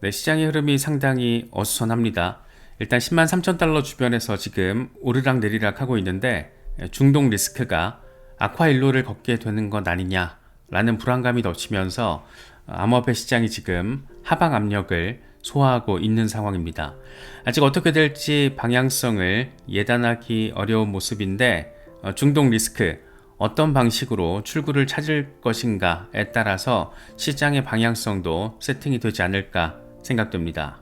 네, 시장의 흐름이 상당히 어수선합니다. 일단 10만 3천 달러 주변에서 지금 오르락 내리락 하고 있는데 중동 리스크가 악화 일로를 걷게 되는 것 아니냐라는 불안감이 덮치면서 암호화폐 시장이 지금 하방 압력을 소화하고 있는 상황입니다. 아직 어떻게 될지 방향성을 예단하기 어려운 모습인데 중동 리스크 어떤 방식으로 출구를 찾을 것인가에 따라서 시장의 방향성도 세팅이 되지 않을까 생각됩니다.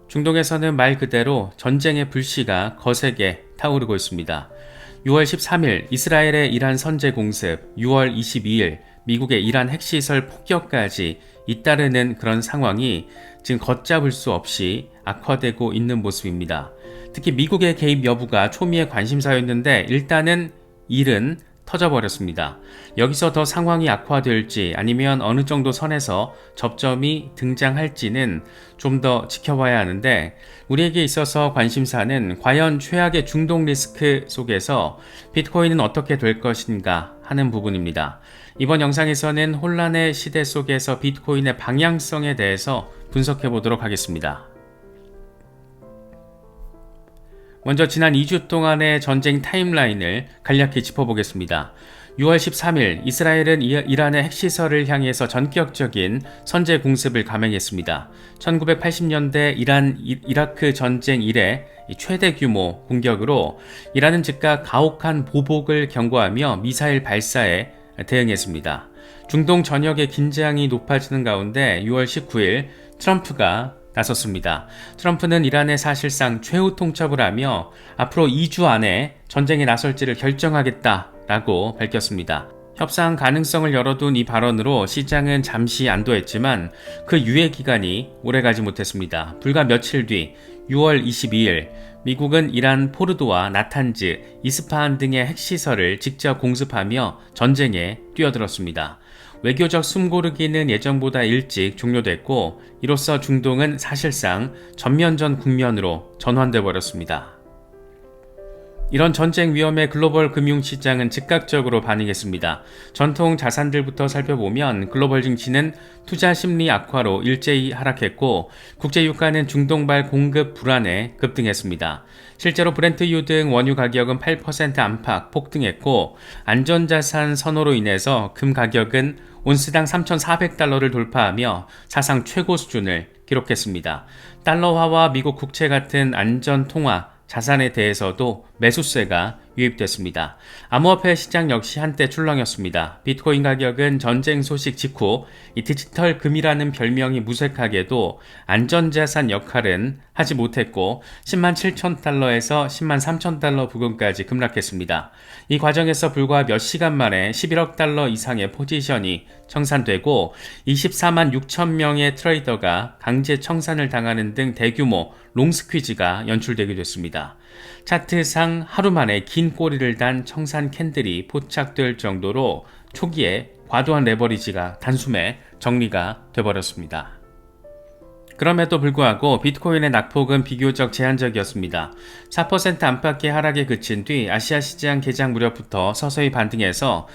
중동에서는 말 그대로 전쟁의 불씨가 거세게 타오르고 있습니다. 6월 13일 이스라엘의 이란 선제 공습, 6월 22일 미국의 이란 핵시설 폭격까지 잇따르는 그런 상황이 지금 걷잡을 수 없이 악화되고 있는 모습입니다. 특히 미국의 개입 여부가 초미의 관심사였는데 일단은 일은 터져버렸습니다. 여기서 더 상황이 악화될지 아니면 어느 정도 선에서 접점이 등장할지는 좀 더 지켜봐야 하는데 우리에게 있어서 관심사는 과연 최악의 중동 리스크 속에서 비트코인은 어떻게 될 것인가 하는 부분입니다. 이번 영상에서는 혼란의 시대 속에서 비트코인의 방향성에 대해서 분석해 보도록 하겠습니다. 먼저 지난 2주 동안의 전쟁 타임라인을 간략히 짚어보겠습니다. 6월 13일 이스라엘은 이란의 핵시설을 향해서 전격적인 선제 공습을 감행했습니다. 1980년대 이라크 전쟁 이래 최대 규모 공격으로 이란은 즉각 가혹한 보복을 경고하며 미사일 발사에 대응했습니다. 중동 전역의 긴장이 높아지는 가운데 6월 19일 트럼프가 나섰습니다. 트럼프는 이란에 사실상 최후 통첩을 하며 앞으로 2주 안에 전쟁에 나설지를 결정하겠다라고 밝혔습니다. 협상 가능성을 열어둔 이 발언으로 시장은 잠시 안도했지만 그 유예 기간이 오래가지 못했습니다. 불과 며칠 뒤 6월 22일 미국은 이란 포르도와 나탄즈, 이스파한 등의 핵시설을 직접 공습하며 전쟁에 뛰어들었습니다. 외교적 숨고르기는 예정보다 일찍 종료됐고 이로써 중동은 사실상 전면전 국면으로 전환돼 버렸습니다. 이런 전쟁 위험에 글로벌 금융시장은 즉각적으로 반응했습니다. 전통 자산들부터 살펴보면 글로벌 증시는 투자 심리 악화로 일제히 하락했고 국제유가는 중동발 공급 불안에 급등했습니다. 실제로 브렌트유 등 원유 가격은 8% 안팎 폭등했고 안전자산 선호로 인해서 금 가격은 온스당 3,400달러를 돌파하며 사상 최고 수준을 기록했습니다. 달러화와 미국 국채 같은 안전통화 자산에 대해서도 매수세가 유입됐습니다. 암호화폐 시장 역시 한때 출렁였습니다. 비트코인 가격은 전쟁 소식 직후 이 디지털 금이라는 별명이 무색하게도 안전자산 역할은 하지 못했고 10만 7천 달러에서 10만 3천 달러 부근까지 급락했습니다. 이 과정에서 불과 몇 시간 만에 11억 달러 이상의 포지션이 청산되고 24만 6천 명의 트레이더가 강제 청산을 당하는 등 대규모 롱스퀴즈가 연출되게 됐습니다. 차트상 하루 만에 긴 꼬리를 단 청산 캔들이 포착될 정도로 초기에 과도한 레버리지가 단숨에 정리가 돼버렸습니다. 그럼에도 불구하고 비트코인의 낙폭은 비교적 제한적이었습니다. 4% 안팎의 하락에 그친 뒤 아시아 시장 개장 무렵부터 서서히 반등해서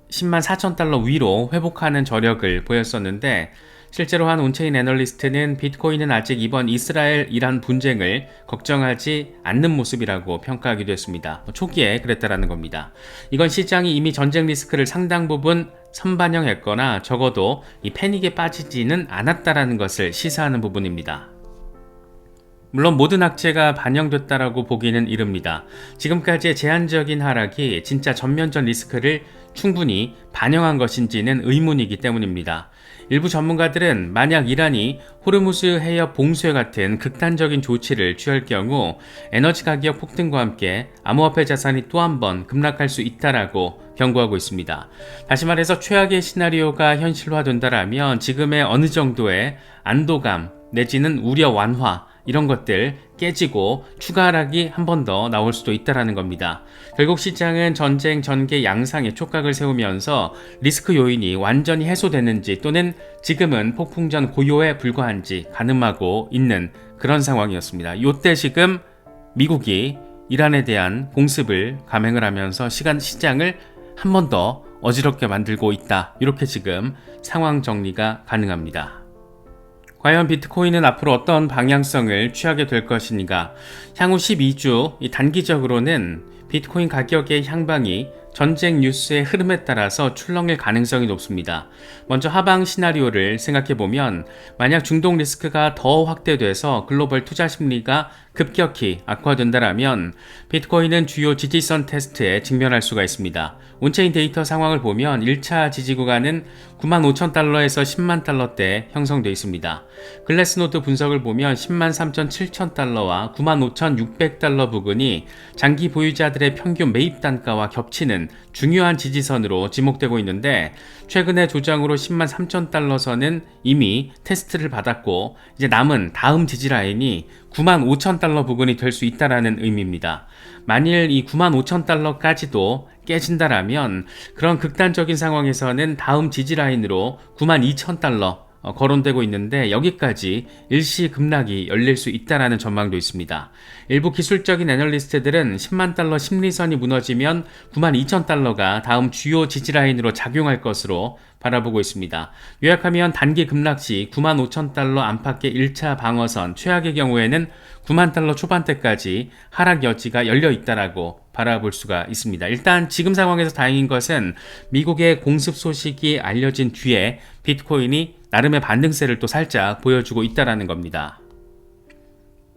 10만 4천 달러 위로 회복하는 저력을 보였었는데 실제로 한 온체인 애널리스트는 비트코인은 아직 이번 이스라엘-이란 분쟁을 걱정하지 않는 모습이라고 평가하기도 했습니다. 초기에 그랬다라는 겁니다. 이건 시장이 이미 전쟁 리스크를 상당 부분 선반영했거나 적어도 이 패닉에 빠지지는 않았다라는 것을 시사하는 부분입니다. 물론 모든 악재가 반영됐다라고 보기는 이릅니다. 지금까지의 제한적인 하락이 진짜 전면전 리스크를 충분히 반영한 것인지는 의문이기 때문입니다. 일부 전문가들은 만약 이란이 호르무즈 해협 봉쇄 같은 극단적인 조치를 취할 경우 에너지 가격 폭등과 함께 암호화폐 자산이 또 한 번 급락할 수 있다라고 경고하고 있습니다. 다시 말해서 최악의 시나리오가 현실화된다라면 지금의 어느 정도의 안도감 내지는 우려 완화 이런 것들 깨지고 추가 하락이 한 번 더 나올 수도 있다라는 겁니다. 결국 시장은 전쟁 전개 양상의 촉각을 세우면서 리스크 요인이 완전히 해소되는지 또는 지금은 폭풍전 고요에 불과한지 가늠하고 있는 그런 상황이었습니다. 요때 지금 미국이 이란에 대한 공습을 감행을 하면서 시장을 한 번 더 어지럽게 만들고 있다. 이렇게 지금 상황 정리가 가능합니다. 과연 비트코인은 앞으로 어떤 방향성을 취하게 될 것인가? 향후 12주 단기적으로는 비트코인 가격의 향방이 전쟁 뉴스의 흐름에 따라서 출렁일 가능성이 높습니다. 먼저 하방 시나리오를 생각해보면 만약 중동 리스크가 더 확대돼서 글로벌 투자 심리가 급격히 악화된다면 비트코인은 주요 지지선 테스트에 직면할 수가 있습니다. 온체인 데이터 상황을 보면 1차 지지 구간은 95,000달러에서 10만 달러대 형성되어 있습니다. 글래스노드 분석을 보면 10만 3,700달러와 95,600달러 부근이 장기 보유자들의 평균 매입 단가와 겹치는 중요한 지지선으로 지목되고 있는데 최근의 조정으로 10만 3,000달러 선은 이미 테스트를 받았고 이제 남은 다음 지지 라인이 9만 5,000달러 부근이 될 수 있다라는 의미입니다. 만일 이 9만 5,000달러까지도 깨진다라면 그런 극단적인 상황에서는 다음 지지 라인으로 9만 2,000달러 거론되고 있는데 여기까지 일시 급락이 열릴 수 있다라는 전망도 있습니다. 일부 기술적인 애널리스트들은 10만 달러 심리선이 무너지면 9만 2천 달러가 다음 주요 지지라인으로 작용할 것으로 바라보고 있습니다. 요약하면 단기 급락 시 9만 5천 달러 안팎의 1차 방어선, 최악의 경우에는 9만 달러 초반대까지 하락 여지가 열려 있다라고 바라볼 수가 있습니다. 일단 지금 상황에서 다행인 것은 미국의 공습 소식이 알려진 뒤에 비트코인이 나름의 반등세를 또 살짝 보여주고 있다라는 겁니다.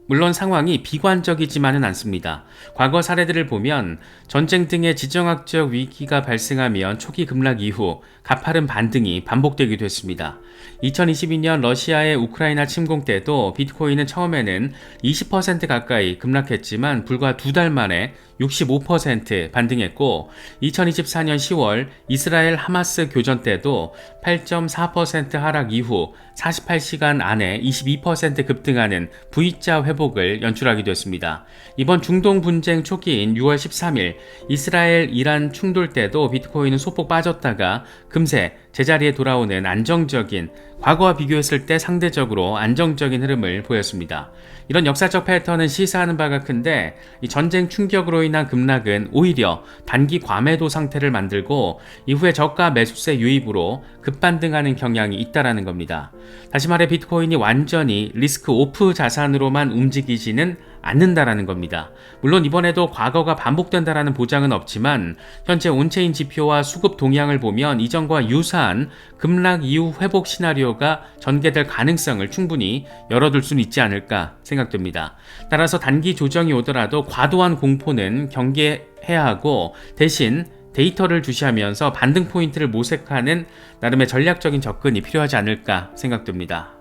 물론 상황이 비관적이지만은 않습니다. 과거 사례들을 보면 전쟁 등의 지정학적 위기가 발생하면 초기 급락 이후 가파른 반등이 반복되기도 했습니다. 2022년 러시아의 우크라이나 침공 때도 비트코인은 처음에는 20% 가까이 급락했지만 불과 2달 만에 65% 반등했고 2024년 10월 이스라엘 하마스 교전 때도 8.4% 하락 이후 48시간 안에 22% 급등하는 V자 회복을 연출하기도 했습니다. 이번 중동 분쟁 초기인 6월 13일 이스라엘 이란 충돌 때도 비트코인은 소폭 빠졌다가 금세 제자리에 돌아오는 안정적인, 과거와 비교했을 때 상대적으로 안정적인 흐름을 보였습니다. 이런 역사적 패턴은 시사하는 바가 큰데 이 전쟁 충격으로 인한 급락은 오히려 단기 과매도 상태를 만들고 이후에 저가 매수세 유입으로 급반등하는 경향이 있다라는 겁니다. 다시 말해 비트코인이 완전히 리스크 오프 자산으로만 움직이지는 않는다라는 겁니다. 물론 이번에도 과거가 반복된다라는 보장은 없지만 현재 온체인 지표와 수급 동향을 보면 이전과 유사한 급락 이후 회복 시나리오가 전개될 가능성을 충분히 열어둘 수는 있지 않을까 생각됩니다. 따라서 단기 조정이 오더라도 과도한 공포는 경계해야 하고 대신 데이터를 주시하면서 반등 포인트를 모색하는 나름의 전략적인 접근이 필요하지 않을까 생각됩니다.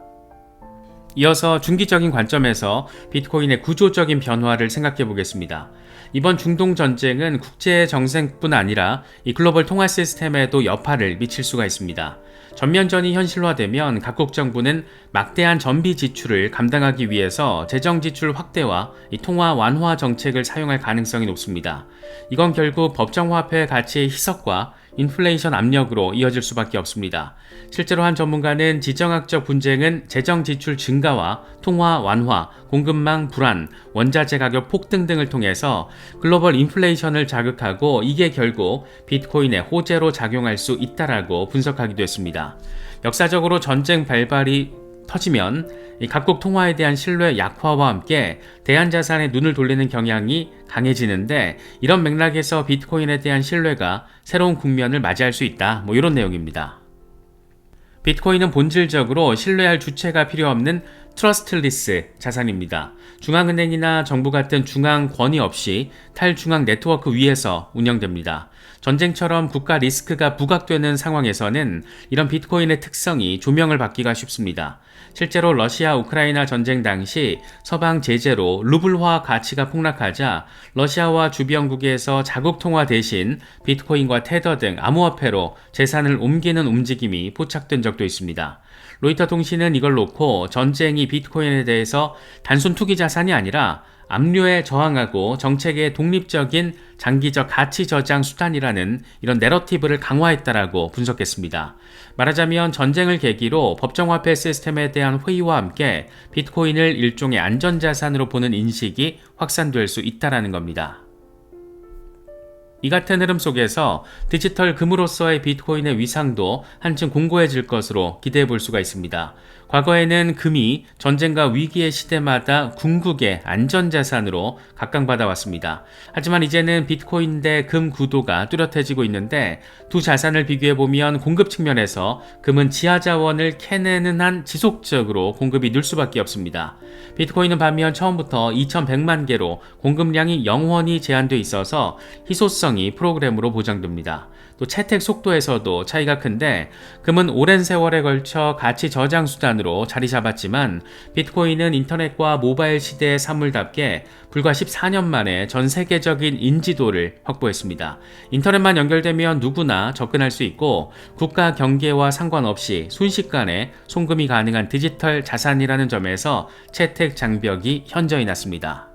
이어서 중기적인 관점에서 비트코인의 구조적인 변화를 생각해 보겠습니다. 이번 중동 전쟁은 국제 정세뿐 아니라 이 글로벌 통화 시스템에도 여파를 미칠 수가 있습니다. 전면전이 현실화되면 각국 정부는 막대한 전비 지출을 감당하기 위해서 재정 지출 확대와 이 통화 완화 정책을 사용할 가능성이 높습니다. 이건 결국 법정화폐 가치의 희석과 인플레이션 압력으로 이어질 수밖에 없습니다. 실제로 한 전문가는 지정학적 분쟁은 재정 지출 증가와 통화 완화, 공급망 불안, 원자재 가격 폭등 등을 통해서 글로벌 인플레이션을 자극하고 이게 결국 비트코인의 호재로 작용할 수 있다라고 분석하기도 했습니다. 역사적으로 전쟁 발발이 터지면 이 각국 통화에 대한 신뢰 약화와 함께 대한자산에 눈을 돌리는 경향이 강해지는데 이런 맥락에서 비트코인에 대한 신뢰가 새로운 국면을 맞이할 수 있다. 이런 내용입니다. 비트코인은 본질적으로 신뢰할 주체가 필요 없는 트러스트리스 자산입니다. 중앙은행이나 정부 같은 중앙 권위 없이 탈중앙 네트워크 위에서 운영됩니다. 전쟁처럼 국가 리스크가 부각되는 상황에서는 이런 비트코인의 특성이 조명을 받기가 쉽습니다. 실제로 러시아 우크라이나 전쟁 당시 서방 제재로 루블화 가치가 폭락하자 러시아와 주변국에서 자국 통화 대신 비트코인과 테더 등 암호화폐로 재산을 옮기는 움직임이 포착된 적도 있습니다. 로이터 통신은 이걸 놓고 전쟁이 비트코인에 대해서 단순 투기 자산이 아니라 압류에 저항하고 정책의 독립적인 장기적 가치 저장 수단이라는 이런 내러티브를 강화했다라고 분석했습니다. 말하자면 전쟁을 계기로 법정화폐 시스템에 대한 회의와 함께 비트코인을 일종의 안전자산으로 보는 인식이 확산될 수 있다라는 겁니다. 이 같은 흐름 속에서 디지털 금으로서의 비트코인의 위상도 한층 공고해질 것으로 기대해 볼 수가 있습니다. 과거에는 금이 전쟁과 위기의 시대마다 궁극의 안전자산으로 각광받아왔습니다. 하지만 이제는 비트코인 대 금 구도가 뚜렷해지고 있는데 두 자산을 비교해보면 공급 측면에서 금은 지하자원을 캐내는 한 지속적으로 공급이 늘 수밖에 없습니다. 비트코인은 반면 처음부터 2100만 개로 공급량이 영원히 제한돼 있어서 희소성이 프로그램으로 보장됩니다. 또 채택 속도에서도 차이가 큰데 금은 오랜 세월에 걸쳐 가치 저장 수단으로 자리 잡았지만 비트코인은 인터넷과 모바일 시대의 산물답게 불과 14년 만에 전 세계적인 인지도를 확보했습니다. 인터넷만 연결되면 누구나 접근할 수 있고 국가 경계와 상관없이 순식간에 송금이 가능한 디지털 자산이라는 점에서 채택 장벽이 현저히 낮습니다.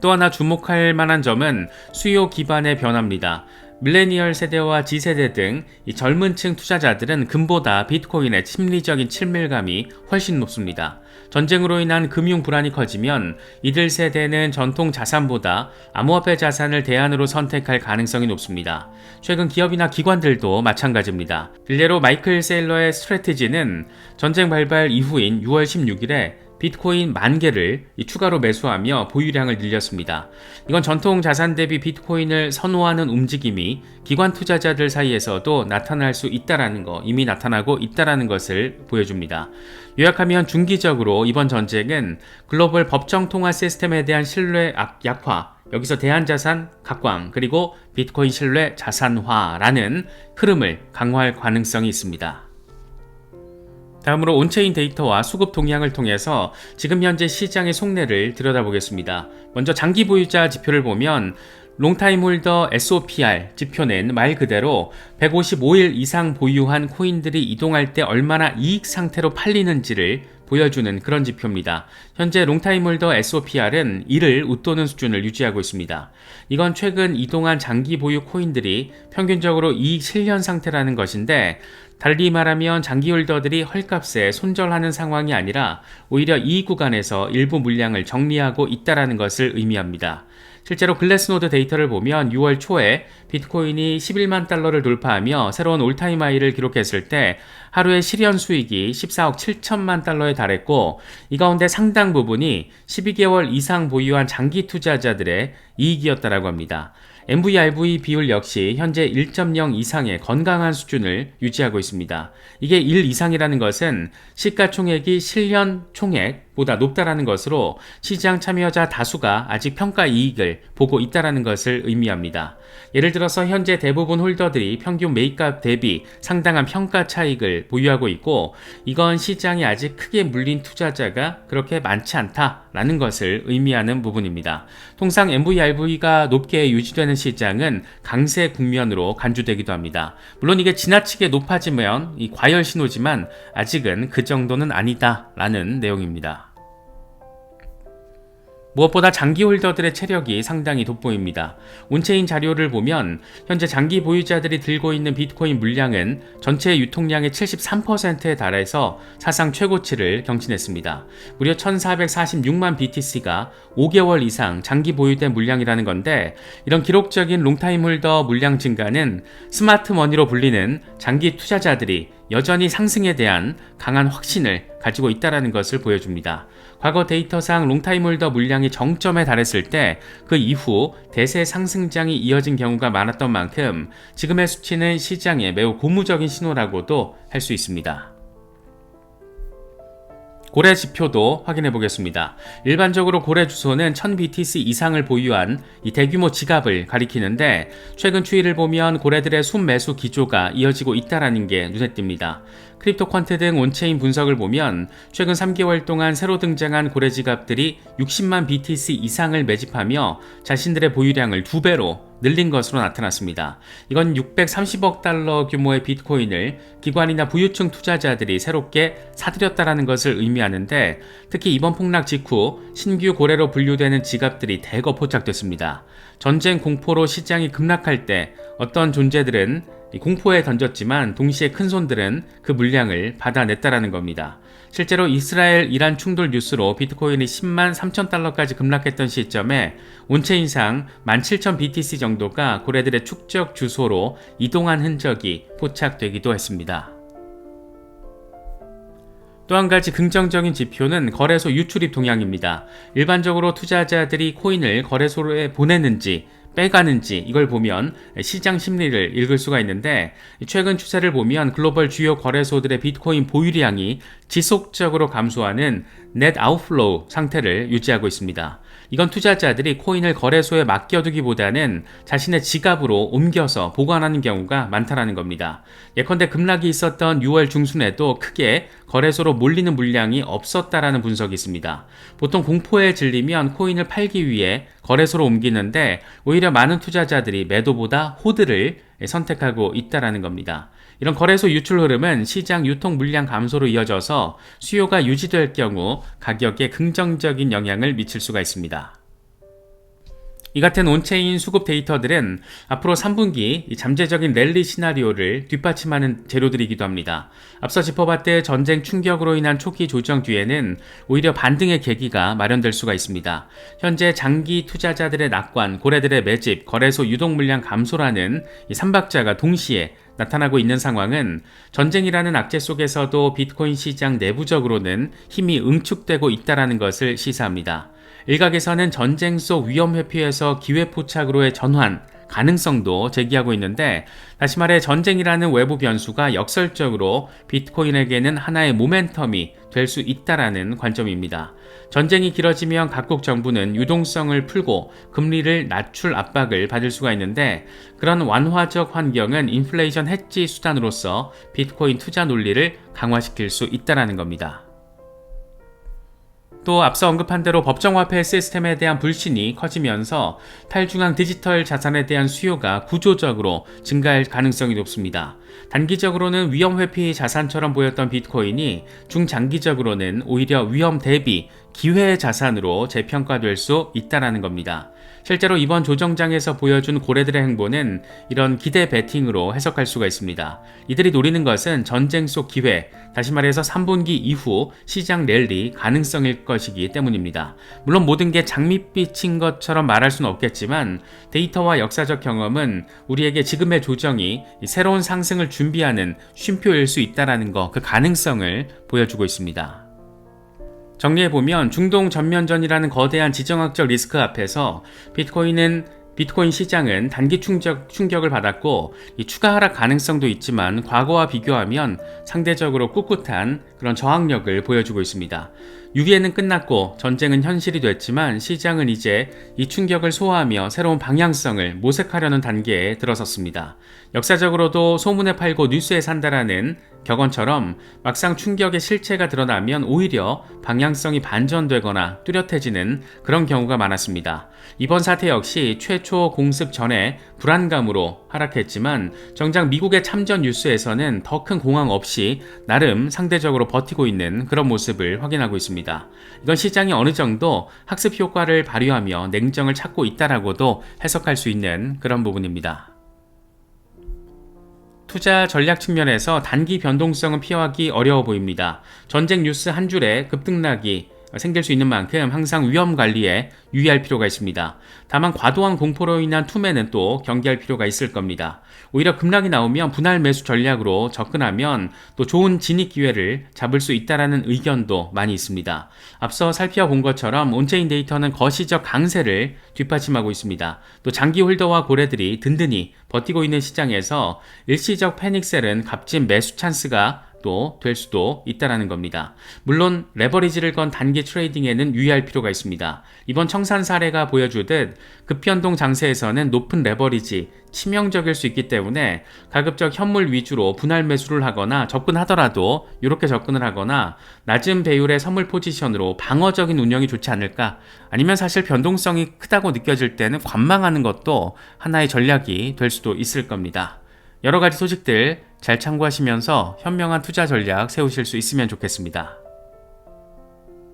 또 하나 주목할 만한 점은 수요 기반의 변화입니다. 밀레니얼 세대와 G세대 등 이 젊은 층 투자자들은 금보다 비트코인의 심리적인 친밀감이 훨씬 높습니다. 전쟁으로 인한 금융 불안이 커지면 이들 세대는 전통 자산보다 암호화폐 자산을 대안으로 선택할 가능성이 높습니다. 최근 기업이나 기관들도 마찬가지입니다. 일례로 마이클 세일러의 스트래티지는 전쟁 발발 이후인 6월 16일에 비트코인 10,000개를 추가로 매수하며 보유량을 늘렸습니다. 이건 전통 자산 대비 비트코인을 선호하는 움직임이 기관 투자자들 사이에서도 나타날 수 있다라는 거, 이미 나타나고 있다라는 것을 보여줍니다. 요약하면 중기적으로 이번 전쟁은 글로벌 법정 통화 시스템에 대한 신뢰 약화, 여기서 대한자산 각광, 그리고 비트코인 신뢰 자산화라는 흐름을 강화할 가능성이 있습니다. 다음으로 온체인 데이터와 수급 동향을 통해서 지금 현재 시장의 속내를 들여다보겠습니다. 먼저 장기 보유자 지표를 보면 롱타임 홀더 SOPR 지표는 말 그대로 155일 이상 보유한 코인들이 이동할 때 얼마나 이익 상태로 팔리는지를 보여주는 그런 지표입니다. 현재 롱타임 홀더 SOPR은 1을 웃도는 수준을 유지하고 있습니다. 이건 최근 이동한 장기 보유 코인들이 평균적으로 이익 실현 상태라는 것인데, 달리 말하면 장기 홀더들이 헐값에 손절하는 상황이 아니라 오히려 이 구간에서 일부 물량을 정리하고 있다는 것을 의미합니다. 실제로 글래스노드 데이터를 보면 6월 초에 비트코인이 11만 달러를 돌파하며 새로운 올타임 하이를 기록했을 때 하루의 실현 수익이 14억 7천만 달러에 달했고, 이 가운데 상당 부분이 12개월 이상 보유한 장기 투자자들의 이익이었다고 합니다. MVRV 비율 역시 현재 1.0 이상의 건강한 수준을 유지하고 있습니다. 이게 1 이상이라는 것은 시가총액이 실현 총액보다 높다라는 것으로 시장 참여자 다수가 아직 평가 이익을 보고 있다는 것을 의미합니다. 예를 들어서 현재 대부분 홀더들이 평균 매입값 대비 상당한 평가 차익을 보유하고 있고, 이건 시장이 아직 크게 물린 투자자가 그렇게 많지 않다라는 것을 의미하는 부분입니다. 통상 MVRV가 높게 유지되는 시장은 강세 국면으로 간주되기도 합니다. 물론 이게 지나치게 높아지면 이 과열 신호지만 아직은 그 정도는 아니다라는 내용입니다. 무엇보다 장기 홀더들의 체력이 상당히 돋보입니다. 온체인 자료를 보면 현재 장기 보유자들이 들고 있는 비트코인 물량은 전체 유통량의 73%에 달해서 사상 최고치를 경신했습니다. 무려 1446만 BTC가 5개월 이상 장기 보유된 물량이라는 건데, 이런 기록적인 롱타임 홀더 물량 증가는 스마트 머니로 불리는 장기 투자자들이 여전히 상승에 대한 강한 확신을 가지고 있다는 것을 보여줍니다. 과거 데이터상 롱타임 홀더 물량이 정점에 달했을 때 그 이후 대세 상승장이 이어진 경우가 많았던 만큼 지금의 수치는 시장의 매우 고무적인 신호라고도 할 수 있습니다. 고래 지표도 확인해 보겠습니다. 일반적으로 고래 주소는 1000BTC 이상을 보유한 이 대규모 지갑을 가리키는데, 최근 추이를 보면 고래들의 순매수 기조가 이어지고 있다는 게 눈에 띕니다. 크립토퀀트 등 온체인 분석을 보면 최근 3개월 동안 새로 등장한 고래 지갑들이 60만 BTC 이상을 매집하며 자신들의 보유량을 2배로 늘린 것으로 나타났습니다. 이건 630억 달러 규모의 비트코인을 기관이나 부유층 투자자들이 새롭게 사들였다는 것을 의미하는데, 특히 이번 폭락 직후 신규 고래로 분류되는 지갑들이 대거 포착됐습니다. 전쟁 공포로 시장이 급락할 때 어떤 존재들은 공포에 던졌지만 동시에 큰 손들은 그 물량을 받아냈다라는 겁니다. 실제로 이스라엘-이란 충돌 뉴스로 비트코인이 10만 3천 달러까지 급락했던 시점에 온체인상 17,000 BTC 정도가 고래들의 축적 주소로 이동한 흔적이 포착되기도 했습니다. 또 한 가지 긍정적인 지표는 거래소 유출입 동향입니다. 일반적으로 투자자들이 코인을 거래소에 보내는지 빼가는지 이걸 보면 시장 심리를 읽을 수가 있는데, 최근 추세를 보면 글로벌 주요 거래소들의 비트코인 보유량이 지속적으로 감소하는 넷 아웃플로우 상태를 유지하고 있습니다. 이건 투자자들이 코인을 거래소에 맡겨두기보다는 자신의 지갑으로 옮겨서 보관하는 경우가 많다는 겁니다. 예컨대 급락이 있었던 6월 중순에도 크게 거래소로 몰리는 물량이 없었다라는 분석이 있습니다. 보통 공포에 질리면 코인을 팔기 위해 거래소로 옮기는데 오히려 많은 투자자들이 매도보다 호드를 선택하고 있다는 겁니다. 이런 거래소 유출 흐름은 시장 유통 물량 감소로 이어져서 수요가 유지될 경우 가격에 긍정적인 영향을 미칠 수가 있습니다. 이 같은 온체인 수급 데이터들은 앞으로 3분기 잠재적인 랠리 시나리오를 뒷받침하는 재료들이기도 합니다. 앞서 짚어봤듯 전쟁 충격으로 인한 초기 조정 뒤에는 오히려 반등의 계기가 마련될 수가 있습니다. 현재 장기 투자자들의 낙관, 고래들의 매집, 거래소 유동 물량 감소라는 이 3박자가 동시에 나타나고 있는 상황은 전쟁이라는 악재 속에서도 비트코인 시장 내부적으로는 힘이 응축되고 있다는 것을 시사합니다. 일각에서는 전쟁 속 위험 회피에서 기회 포착으로의 전환 가능성도 제기하고 있는데, 다시 말해 전쟁이라는 외부 변수가 역설적으로 비트코인에게는 하나의 모멘텀이 될 수 있다라는 관점입니다. 전쟁이 길어지면 각국 정부는 유동성을 풀고 금리를 낮출 압박을 받을 수가 있는데, 그런 완화적 환경은 인플레이션 해지 수단으로서 비트코인 투자 논리를 강화시킬 수 있다라는 겁니다. 또 앞서 언급한 대로 법정화폐 시스템에 대한 불신이 커지면서 탈중앙 디지털 자산에 대한 수요가 구조적으로 증가할 가능성이 높습니다. 단기적으로는 위험 회피 자산처럼 보였던 비트코인이 중장기적으로는 오히려 위험 대비 기회 자산으로 재평가될 수 있다는 겁니다. 실제로 이번 조정장에서 보여준 고래들의 행보는 이런 기대 베팅으로 해석할 수가 있습니다. 이들이 노리는 것은 전쟁 속 기회, 다시 말해서 3분기 이후 시장 랠리 가능성일 것이기 때문입니다. 물론 모든 게 장밋빛인 것처럼 말할 수는 없겠지만 데이터와 역사적 경험은 우리에게 지금의 조정이 새로운 상승을 준비하는 쉼표일 수 있다는 거, 그 가능성을 보여주고 있습니다. 정리해보면 중동 전면전이라는 거대한 지정학적 리스크 앞에서 비트코인 시장은 단기 충격을 받았고, 이 추가 하락 가능성도 있지만 과거와 비교하면 상대적으로 꿋꿋한 그런 저항력을 보여주고 있습니다. 6위에는 끝났고 전쟁은 현실이 됐지만 시장은 이제 이 충격을 소화하며 새로운 방향성을 모색하려는 단계에 들어섰습니다. 역사적으로도 소문에 팔고 뉴스에 산다라는 격언처럼 막상 충격의 실체가 드러나면 오히려 방향성이 반전되거나 뚜렷해지는 그런 경우가 많았습니다. 이번 사태 역시 최초 공습 전에 불안감으로 하락했지만 정작 미국의 참전 뉴스에서는 더 큰 공황 없이 나름 상대적으로 버티고 있는 그런 모습을 확인하고 있습니다. 이건 시장이 어느 정도 학습 효과를 발휘하며 냉정을 찾고 있다라고도 해석할 수 있는 그런 부분입니다. 투자 전략 측면에서 단기 변동성은 피하기 어려워 보입니다. 전쟁 뉴스 한 줄에 급등락이 생길 수 있는 만큼 항상 위험 관리에 유의할 필요가 있습니다. 다만 과도한 공포로 인한 투매는 또 경계할 필요가 있을 겁니다. 오히려 급락이 나오면 분할 매수 전략으로 접근하면 또 좋은 진입 기회를 잡을 수 있다는 의견도 많이 있습니다. 앞서 살펴본 것처럼 온체인 데이터는 거시적 강세를 뒷받침하고 있습니다. 또 장기 홀더와 고래들이 든든히 버티고 있는 시장에서 일시적 패닉셀은 값진 매수 찬스가 또 될 수도 있다는 겁니다. 물론 레버리지를 건 단기 트레이딩에는 유의할 필요가 있습니다. 이번 청산 사례가 보여주듯 급변동 장세에서는 높은 레버리지, 치명적일 수 있기 때문에 가급적 현물 위주로 분할 매수를 하거나 접근하더라도 이렇게 접근을 하거나 낮은 배율의 선물 포지션으로 방어적인 운영이 좋지 않을까, 아니면 사실 변동성이 크다고 느껴질 때는 관망하는 것도 하나의 전략이 될 수도 있을 겁니다. 여러 가지 소식들 잘 참고하시면서 현명한 투자 전략 세우실 수 있으면 좋겠습니다.